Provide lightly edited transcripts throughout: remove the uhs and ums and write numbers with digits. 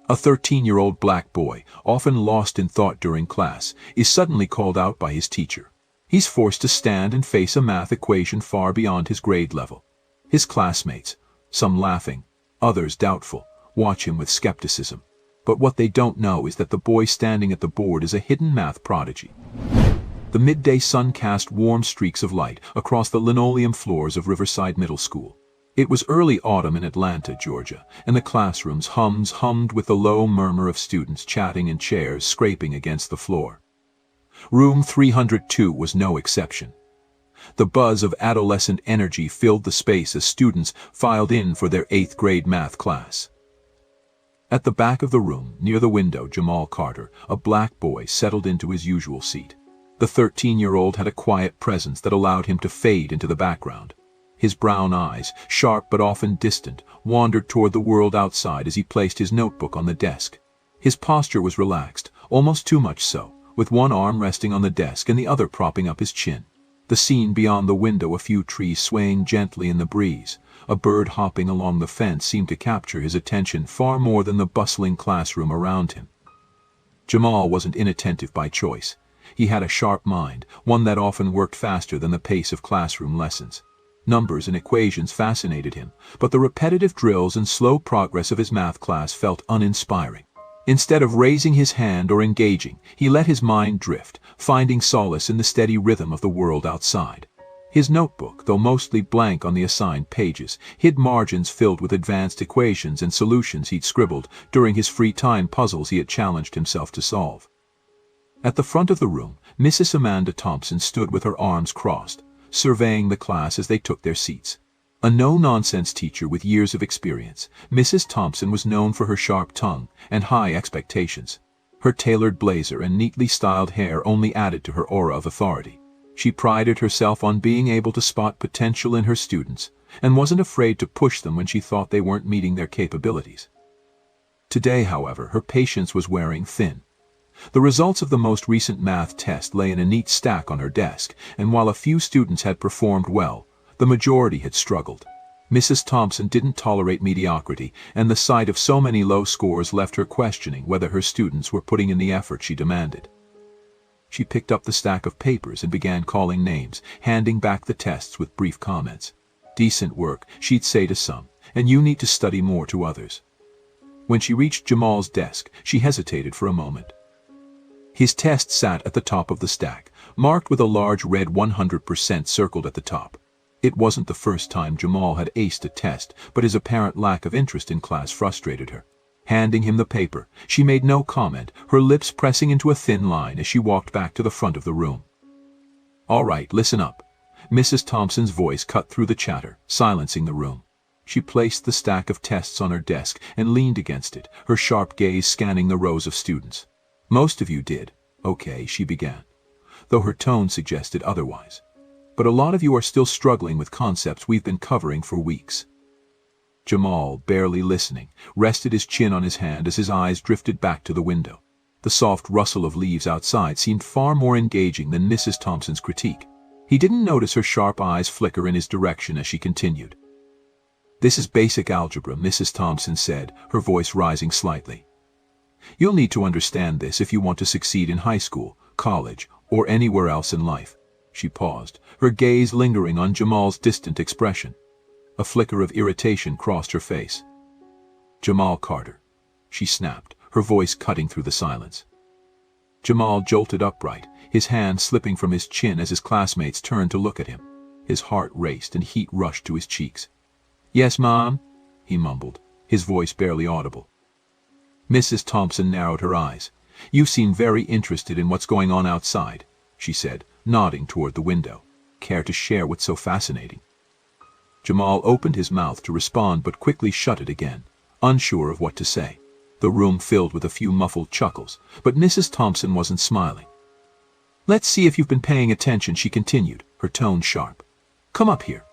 A 13-year-old black boy, often lost in thought during class, is suddenly called out by his teacher. He's forced to stand and face a math equation far beyond his grade level. His classmates, some laughing, others doubtful, watch him with skepticism. But what they don't know is that the boy standing at the board is a hidden math prodigy. The midday sun cast warm streaks of light across the linoleum floors of Riverside Middle School. It was early autumn in Atlanta, Georgia, and the classrooms hummed with the low murmur of students chatting in chairs scraping against the floor. Room 302 was no exception. The buzz of adolescent energy filled the space as students filed in for their 8th grade math class. At the back of the room, near the window, Jamal Carter, a black boy, settled into his usual seat. The 13-year-old had a quiet presence that allowed him to fade into the background. His brown eyes, sharp but often distant, wandered toward the world outside as he placed his notebook on the desk. His posture was relaxed, almost too much so, with one arm resting on the desk and the other propping up his chin. The scene beyond the window, a few trees swaying gently in the breeze, a bird hopping along the fence, seemed to capture his attention far more than the bustling classroom around him. Jamal wasn't inattentive by choice. He had a sharp mind, one that often worked faster than the pace of classroom lessons. Numbers and equations fascinated him, but the repetitive drills and slow progress of his math class felt uninspiring. Instead of raising his hand or engaging, he let his mind drift, finding solace in the steady rhythm of the world outside. His notebook, though mostly blank on the assigned pages, hid margins filled with advanced equations and solutions he'd scribbled during his free time, puzzles he had challenged himself to solve. At the front of the room, Mrs. Amanda Thompson stood with her arms crossed, surveying the class as they took their seats. A no-nonsense teacher with years of experience, Mrs. Thompson was known for her sharp tongue and high expectations. Her tailored blazer and neatly styled hair only added to her aura of authority. She prided herself on being able to spot potential in her students, and wasn't afraid to push them when she thought they weren't meeting their capabilities. Today, however, her patience was wearing thin. The results of the most recent math test lay in a neat stack on her desk, and while a few students had performed well, the majority had struggled. Mrs. Thompson didn't tolerate mediocrity, and the sight of so many low scores left her questioning whether her students were putting in the effort she demanded. She picked up the stack of papers and began calling names, handing back the tests with brief comments. "Decent work," she'd say to some, "and you need to study more," to others. When she reached Jamal's desk, she hesitated for a moment. His test sat at the top of the stack, marked with a large red 100% circled at the top. It wasn't the first time Jamal had aced a test, but his apparent lack of interest in class frustrated her. Handing him the paper, she made no comment, her lips pressing into a thin line as she walked back to the front of the room. "All right, listen up." Mrs. Thompson's voice cut through the chatter, silencing the room. She placed the stack of tests on her desk and leaned against it, her sharp gaze scanning the rows of students. "Most of you did okay," she began, though her tone suggested otherwise. "But a lot of you are still struggling with concepts we've been covering for weeks." Jamal, barely listening, rested his chin on his hand as his eyes drifted back to the window. The soft rustle of leaves outside seemed far more engaging than Mrs. Thompson's critique. He didn't notice her sharp eyes flicker in his direction as she continued. "This is basic algebra," Mrs. Thompson said, her voice rising slightly. "You'll need to understand this if you want to succeed in high school, college, or anywhere else in life." She paused, her gaze lingering on Jamal's distant expression. A flicker of irritation crossed her face. "Jamal Carter," she snapped, her voice cutting through the silence. Jamal jolted upright, his hand slipping from his chin as his classmates turned to look at him. His heart raced and heat rushed to his cheeks. "Yes, Mom," he mumbled, his voice barely audible. Mrs. Thompson narrowed her eyes. "You seem very interested in what's going on outside," she said, nodding toward the window. "Care to share what's so fascinating?" Jamal opened his mouth to respond but quickly shut it again, unsure of what to say. The room filled with a few muffled chuckles, but Mrs. Thompson wasn't smiling. "Let's see if you've been paying attention," she continued, her tone sharp. "Come up here."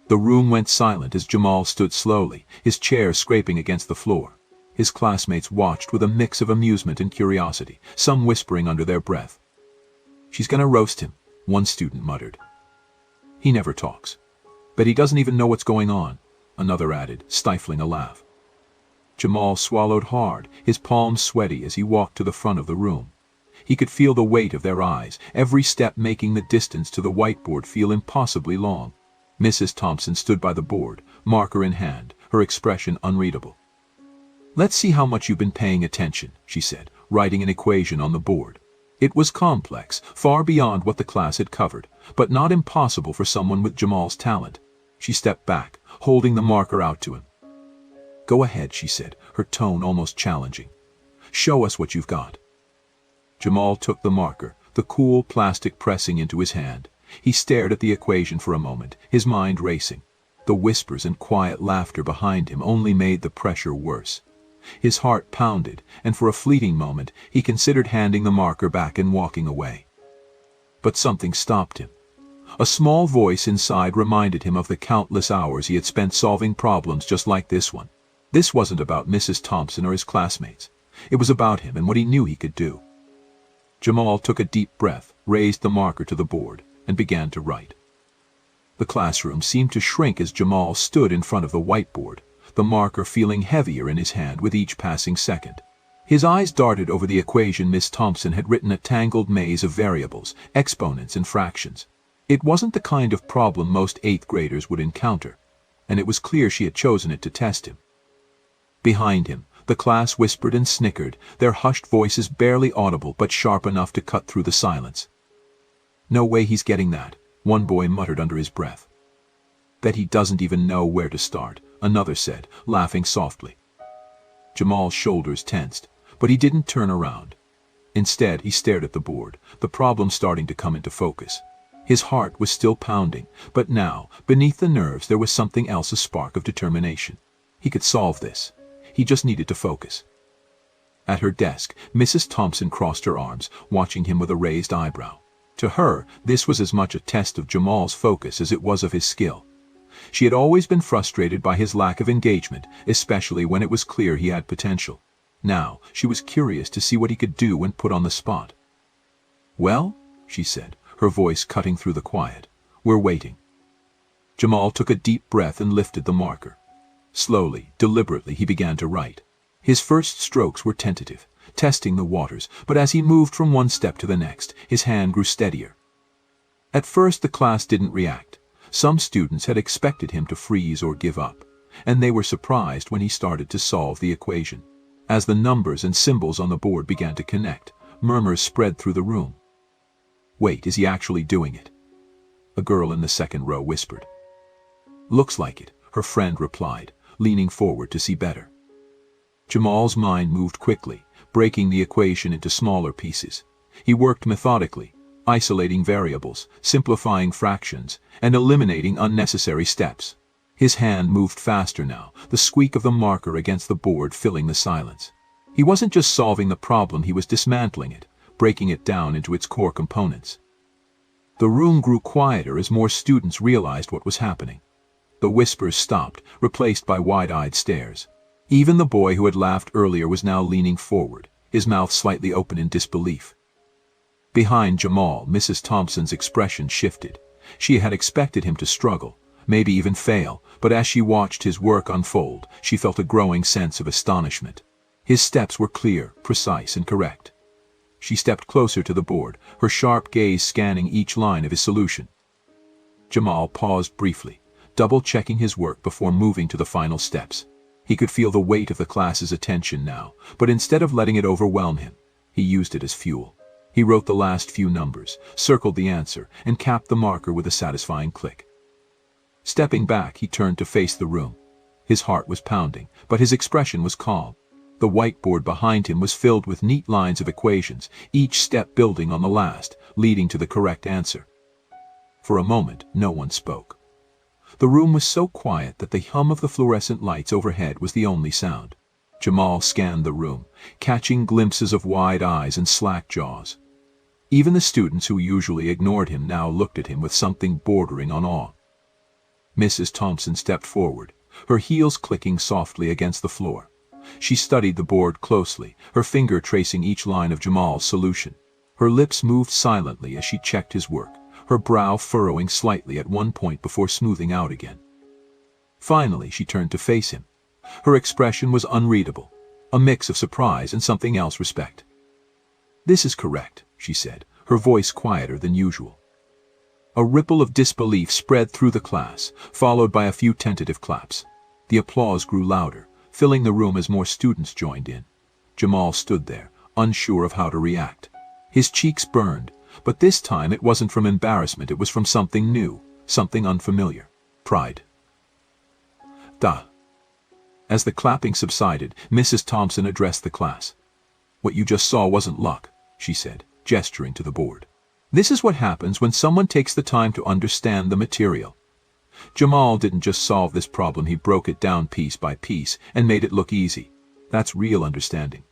The room went silent as Jamal stood slowly, his chair scraping against the floor. His classmates watched with a mix of amusement and curiosity, some whispering under their breath. "She's gonna roast him," one student muttered. "He never talks. But he doesn't even know what's going on," another added, stifling a laugh. Jamal swallowed hard, his palms sweaty as he walked to the front of the room. He could feel the weight of their eyes, every step making the distance to the whiteboard feel impossibly long. Mrs. Thompson stood by the board, marker in hand, her expression unreadable. "Let's see how much you've been paying attention," she said, writing an equation on the board. It was complex, far beyond what the class had covered, but not impossible for someone with Jamal's talent. She stepped back, holding the marker out to him. "Go ahead," she said, her tone almost challenging. "Show us what you've got." Jamal took the marker, the cool plastic pressing into his hand. He stared at the equation for a moment, his mind racing. The whispers and quiet laughter behind him only made the pressure worse. His heart pounded, and for a fleeting moment he considered handing the marker back and walking away. But something stopped him. A small voice inside reminded him of the countless hours he had spent solving problems just like this one. This wasn't about Mrs. Thompson or his classmates. It was about him and what he knew he could do. Jamal took a deep breath, raised the marker to the board, and began to write. The classroom seemed to shrink as Jamal stood in front of the whiteboard, the marker feeling heavier in his hand with each passing second. His eyes darted over the equation Miss Thompson had written, a tangled maze of variables, exponents, and fractions. It wasn't the kind of problem most 8th graders would encounter, and it was clear she had chosen it to test him. Behind him, the class whispered and snickered, their hushed voices barely audible but sharp enough to cut through the silence. "No way he's getting that," one boy muttered under his breath. "Bet he doesn't even know where to start," another said, laughing softly. Jamal's shoulders tensed, but he didn't turn around. Instead, he stared at the board, the problem starting to come into focus. His heart was still pounding, but now, beneath the nerves, there was something else, a spark of determination. He could solve this. He just needed to focus. At her desk, Mrs. Thompson crossed her arms, watching him with a raised eyebrow. To her, this was as much a test of Jamal's focus as it was of his skill. She had always been frustrated by his lack of engagement, especially when it was clear he had potential. Now, she was curious to see what he could do when put on the spot. "Well," she said, her voice cutting through the quiet, "we're waiting." Jamal took a deep breath and lifted the marker. Slowly, deliberately, he began to write. His first strokes were tentative, testing the waters, but as he moved from one step to the next, his hand grew steadier. At first, the class didn't react. Some students had expected him to freeze or give up, and they were surprised when he started to solve the equation. As the numbers and symbols on the board began to connect, murmurs spread through the room. "Wait, is he actually doing it?" a girl in the second row whispered. "Looks like it," her friend replied, leaning forward to see better. Jamal's mind moved quickly, breaking the equation into smaller pieces. He worked methodically, isolating variables, simplifying fractions, and eliminating unnecessary steps. His hand moved faster now, the squeak of the marker against the board filling the silence. He wasn't just solving the problem, he was dismantling it, breaking it down into its core components. The room grew quieter as more students realized what was happening. The whispers stopped, replaced by wide-eyed stares. Even the boy who had laughed earlier was now leaning forward, his mouth slightly open in disbelief. Behind Jamal, Mrs. Thompson's expression shifted. She had expected him to struggle, maybe even fail, but as she watched his work unfold, she felt a growing sense of astonishment. His steps were clear, precise, and correct. She stepped closer to the board, her sharp gaze scanning each line of his solution. Jamal paused briefly, double-checking his work before moving to the final steps. He could feel the weight of the class's attention now, but instead of letting it overwhelm him, he used it as fuel. He wrote the last few numbers, circled the answer, and capped the marker with a satisfying click. Stepping back, he turned to face the room. His heart was pounding, but his expression was calm. The whiteboard behind him was filled with neat lines of equations, each step building on the last, leading to the correct answer. For a moment, no one spoke. The room was so quiet that the hum of the fluorescent lights overhead was the only sound. Jamal scanned the room, catching glimpses of wide eyes and slack jaws. Even the students who usually ignored him now looked at him with something bordering on awe. Mrs. Thompson stepped forward, her heels clicking softly against the floor. She studied the board closely, her finger tracing each line of Jamal's solution. Her lips moved silently as she checked his work, her brow furrowing slightly at one point before smoothing out again. Finally, she turned to face him. Her expression was unreadable, a mix of surprise and something else respect. "This is correct," she said, her voice quieter than usual. A ripple of disbelief spread through the class, followed by a few tentative claps. The applause grew louder, filling the room as more students joined in. Jamal stood there, unsure of how to react. His cheeks burned, but this time it wasn't from embarrassment, it was from something new, something unfamiliar. Pride. "Duh." As the clapping subsided, Mrs. Thompson addressed the class. "What you just saw wasn't luck," she said, gesturing to the board. "This is what happens when someone takes the time to understand the material. Jamal didn't just solve this problem, he broke it down piece by piece and made it look easy. That's real understanding."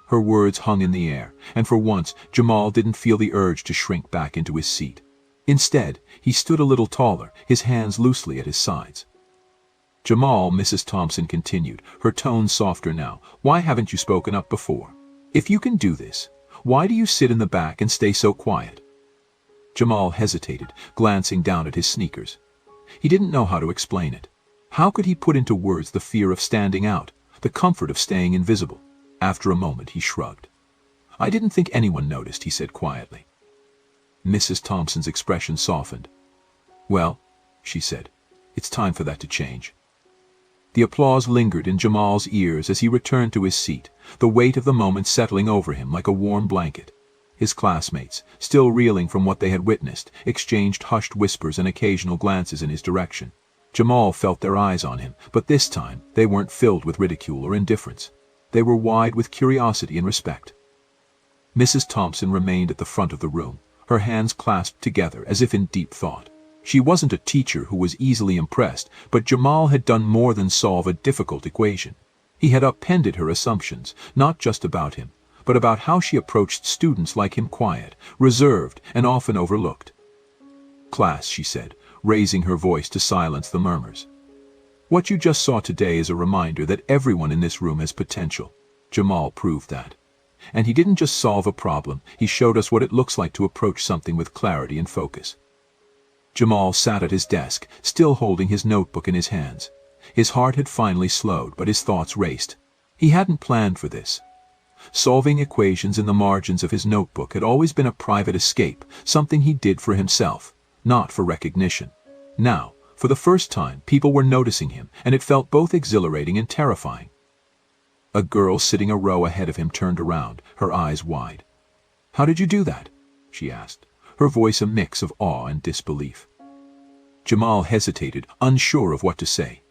Her words hung in the air, and for once Jamal didn't feel the urge to shrink back into his seat. Instead, he stood a little taller, his hands loosely at his sides. "Jamal," Mrs. Thompson continued, her tone softer now, "why haven't you spoken up before? If you can do this, why do you sit in the back and stay so quiet?" Jamal hesitated, glancing down at his sneakers. He didn't know how to explain it. How could he put into words the fear of standing out, the comfort of staying invisible? After a moment, he shrugged. "I didn't think anyone noticed," he said quietly. Mrs. Thompson's expression softened. "Well," she said, "it's time for that to change." The applause lingered in Jamal's ears as he returned to his seat, the weight of the moment settling over him like a warm blanket. His classmates, still reeling from what they had witnessed, exchanged hushed whispers and occasional glances in his direction. Jamal felt their eyes on him, but this time they weren't filled with ridicule or indifference. They were wide with curiosity and respect. Mrs. Thompson remained at the front of the room, her hands clasped together as if in deep thought. She wasn't a teacher who was easily impressed, but Jamal had done more than solve a difficult equation. He had upended her assumptions, not just about him, but about how she approached students like him, quiet, reserved, and often overlooked. "Class," she said, raising her voice to silence the murmurs. "What you just saw today is a reminder that everyone in this room has potential. Jamal proved that. And he didn't just solve a problem, he showed us what it looks like to approach something with clarity and focus." Jamal sat at his desk, still holding his notebook in his hands. His heart had finally slowed, but his thoughts raced. He hadn't planned for this. Solving equations in the margins of his notebook had always been a private escape, something he did for himself, not for recognition. Now, for the first time, people were noticing him, and it felt both exhilarating and terrifying. A girl sitting a row ahead of him turned around, her eyes wide. "How did you do that?" she asked, her voice a mix of awe and disbelief. Jamal hesitated, unsure of what to say.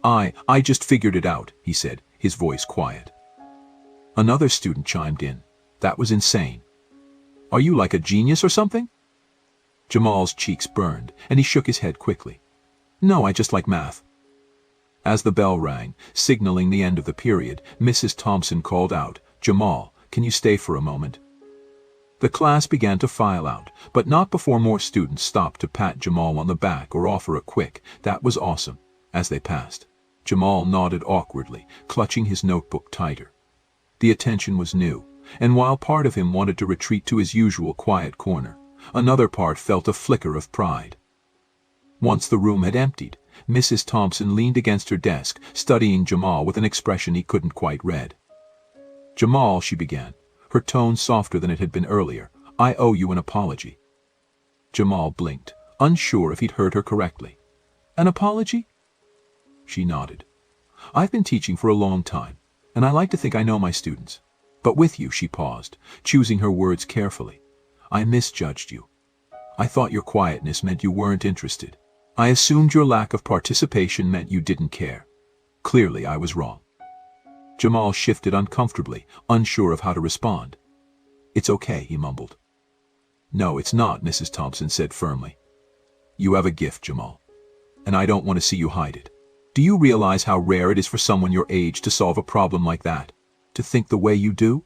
I just figured it out," he said, his voice quiet. Another student chimed in. "That was insane. Are you like a genius or something?" Jamal's cheeks burned, and he shook his head quickly. "No, I just like math." As the bell rang, signaling the end of the period, Mrs. Thompson called out, "Jamal, can you stay for a moment?" The class began to file out, but not before more students stopped to pat Jamal on the back or offer a quick, "That was awesome," as they passed. Jamal nodded awkwardly, clutching his notebook tighter. The attention was new, and while part of him wanted to retreat to his usual quiet corner, another part felt a flicker of pride. Once the room had emptied, Mrs. Thompson leaned against her desk, studying Jamal with an expression he couldn't quite read. "Jamal," she began, her tone softer than it had been earlier, "I owe you an apology." Jamal blinked, unsure if he'd heard her correctly. "An apology?" She nodded. "I've been teaching for a long time, and I like to think I know my students. But with you," she paused, choosing her words carefully, "I misjudged you. I thought your quietness meant you weren't interested. I assumed your lack of participation meant you didn't care. Clearly, I was wrong." Jamal shifted uncomfortably, unsure of how to respond. "It's okay," he mumbled. "No, it's not," Mrs. Thompson said firmly. "You have a gift, Jamal, and I don't want to see you hide it. Do you realize how rare it is for someone your age to solve a problem like that? To think the way you do?"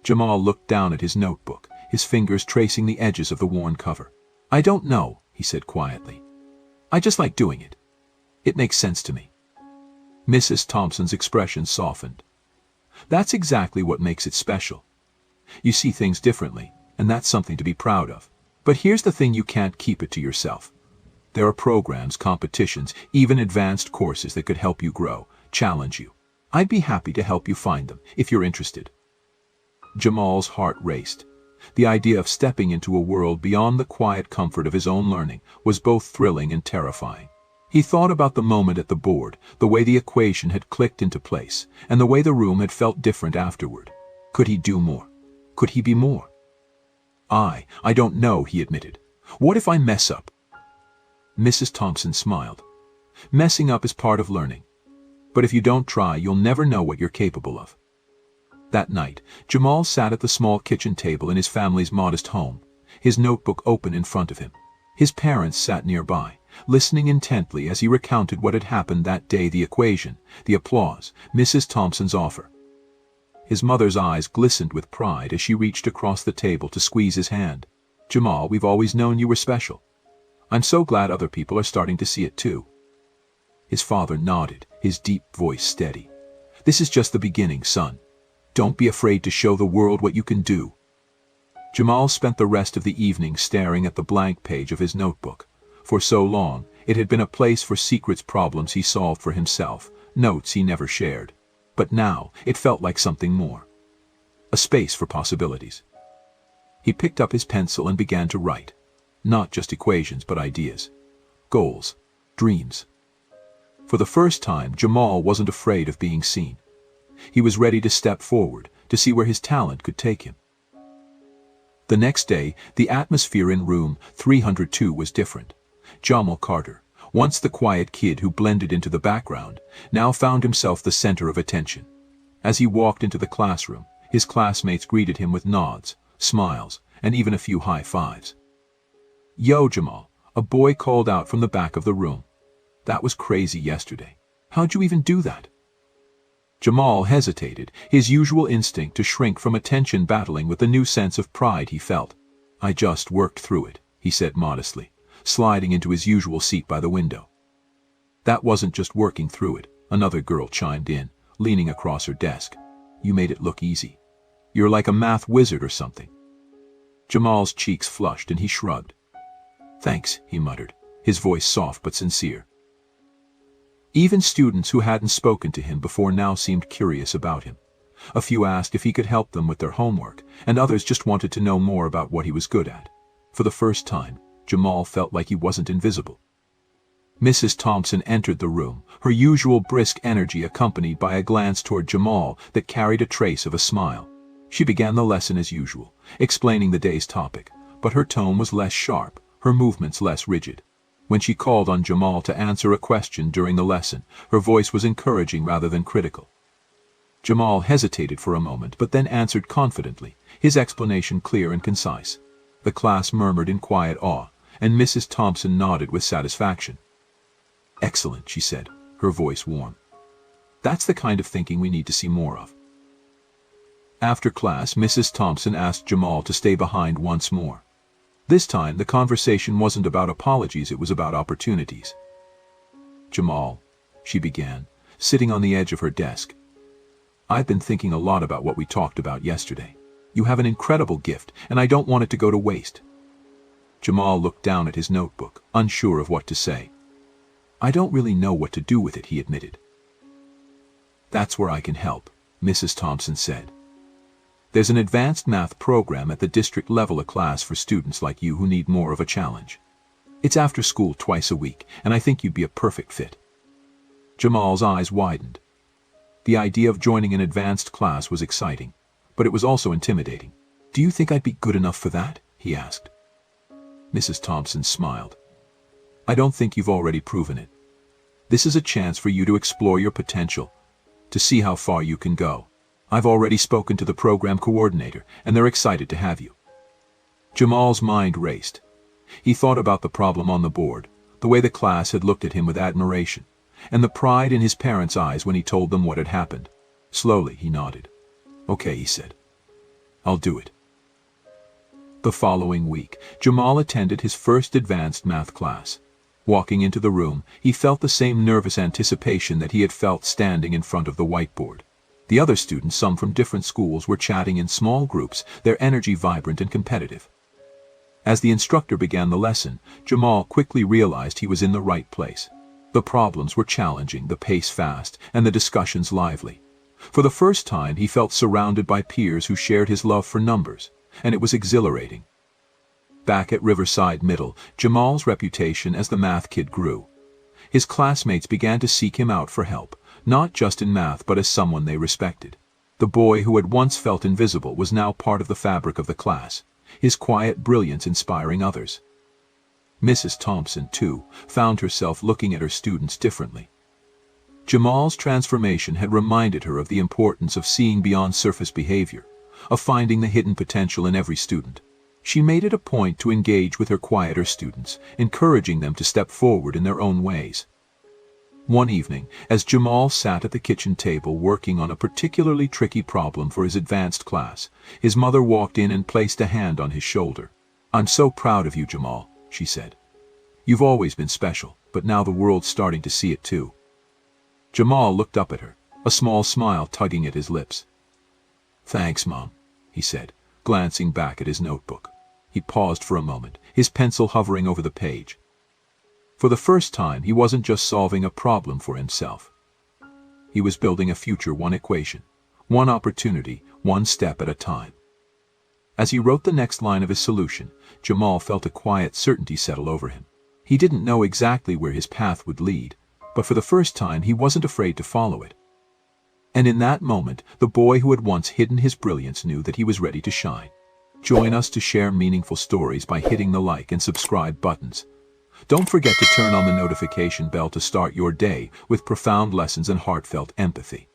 Jamal looked down at his notebook, his fingers tracing the edges of the worn cover. "I don't know," he said quietly. "I just like doing it. It makes sense to me." Mrs. Thompson's expression softened. "That's exactly what makes it special. You see things differently, and that's something to be proud of. But here's the thing, you can't keep it to yourself. There are programs, competitions, even advanced courses that could help you grow. challenge you. I'd be happy to help you find them, if you're interested." Jamal's heart raced. The idea of stepping into a world beyond the quiet comfort of his own learning was both thrilling and terrifying. He thought about the moment at the board, the way the equation had clicked into place, and the way the room had felt different afterward. Could he do more? Could he be more? I don't know, he admitted. What if I mess up? Mrs. Thompson smiled. Messing up is part of learning. But if you don't try, you'll never know what you're capable of. That night, Jamal sat at the small kitchen table in his family's modest home, his notebook open in front of him. His parents sat nearby, listening intently as he recounted what had happened that day: the equation, the applause, Mrs. Thompson's offer. His mother's eyes glistened with pride as she reached across the table to squeeze his hand. "Jamal, we've always known you were special. I'm so glad other people are starting to see it too." His father nodded, his deep voice steady. "This is just the beginning, son. Don't be afraid to show the world what you can do." Jamal spent the rest of the evening staring at the blank page of his notebook. For so long, it had been a place for secrets, problems he solved for himself, notes he never shared. But now, it felt like something more. A space for possibilities. He picked up his pencil and began to write. Not just equations, but ideas. Goals. Dreams. For the first time, Jamal wasn't afraid of being seen. He was ready to step forward, to see where his talent could take him. The next day, the atmosphere in room 302 was different. Jamal Carter, once the quiet kid who blended into the background, now found himself the center of attention. As he walked into the classroom, his classmates greeted him with nods, smiles, and even a few high fives. "Yo, Jamal," a boy called out from the back of the room. "That was crazy yesterday. How'd you even do that?" Jamal hesitated, his usual instinct to shrink from attention battling with the new sense of pride he felt. "I just worked through it," he said modestly, sliding into his usual seat by the window. "That wasn't just working through it," another girl chimed in, leaning across her desk. "You made it look easy. You're like a math wizard or something." Jamal's cheeks flushed and he shrugged. "Thanks," he muttered, his voice soft but sincere. Even students who hadn't spoken to him before now seemed curious about him. A few asked if he could help them with their homework, and others just wanted to know more about what he was good at. For the first time, Jamal felt like he wasn't invisible. Mrs. Thompson entered the room, her usual brisk energy accompanied by a glance toward Jamal that carried a trace of a smile. She began the lesson as usual, explaining the day's topic, but her tone was less sharp, her movements less rigid. When she called on Jamal to answer a question during the lesson, her voice was encouraging rather than critical. Jamal hesitated for a moment but then answered confidently, his explanation clear and concise. The class murmured in quiet awe, and Mrs. Thompson nodded with satisfaction. "Excellent," she said, her voice warm. "That's the kind of thinking we need to see more of." After class, Mrs. Thompson asked Jamal to stay behind once more. This time, the conversation wasn't about apologies, it was about opportunities. "Jamal," she began, sitting on the edge of her desk, "I've been thinking a lot about what we talked about yesterday. You have an incredible gift, and I don't want it to go to waste." Jamal looked down at his notebook, unsure of what to say. "I don't really know what to do with it," he admitted. "That's where I can help," Mrs. Thompson said. "There's an advanced math program at the district level, a class for students like you who need more of a challenge. It's after school twice a week, and I think you'd be a perfect fit." Jamal's eyes widened. The idea of joining an advanced class was exciting, but it was also intimidating. "Do you think I'd be good enough for that?" he asked. Mrs. Thompson smiled. "I don't think you've already proven it. This is a chance for you to explore your potential, to see how far you can go. I've already spoken to the program coordinator, and they're excited to have you." Jamal's mind raced. He thought about the problem on the board, the way the class had looked at him with admiration, and the pride in his parents' eyes when he told them what had happened. Slowly, he nodded. "Okay," he said. "I'll do it." The following week, Jamal attended his first advanced math class. Walking into the room, he felt the same nervous anticipation that he had felt standing in front of the whiteboard. The other students, some from different schools, were chatting in small groups, their energy vibrant and competitive. As the instructor began the lesson, Jamal quickly realized he was in the right place. The problems were challenging, the pace fast, and the discussions lively. For the first time, he felt surrounded by peers who shared his love for numbers, and it was exhilarating. Back at Riverside Middle, Jamal's reputation as the math kid grew. His classmates began to seek him out for help, not just in math but as someone they respected. The boy who had once felt invisible was now part of the fabric of the class, his quiet brilliance inspiring others. Mrs. Thompson, too, found herself looking at her students differently. Jamal's transformation had reminded her of the importance of seeing beyond surface behavior, of finding the hidden potential in every student. She made it a point to engage with her quieter students, encouraging them to step forward in their own ways. One evening, as Jamal sat at the kitchen table working on a particularly tricky problem for his advanced class, his mother walked in and placed a hand on his shoulder. "I'm so proud of you, Jamal," she said. "You've always been special, but now the world's starting to see it too." Jamal looked up at her, a small smile tugging at his lips. "Thanks, Mom," he said, glancing back at his notebook. He paused for a moment, his pencil hovering over the page. For the first time, he wasn't just solving a problem for himself. He was building a future, one equation, one opportunity, one step at a time. As he wrote the next line of his solution, Jamal felt a quiet certainty settle over him. He didn't know exactly where his path would lead, but for the first time he wasn't afraid to follow it. And in that moment, the boy who had once hidden his brilliance knew that he was ready to shine. Join us to share meaningful stories by hitting the like and subscribe buttons. Don't forget to turn on the notification bell to start your day with profound lessons and heartfelt empathy.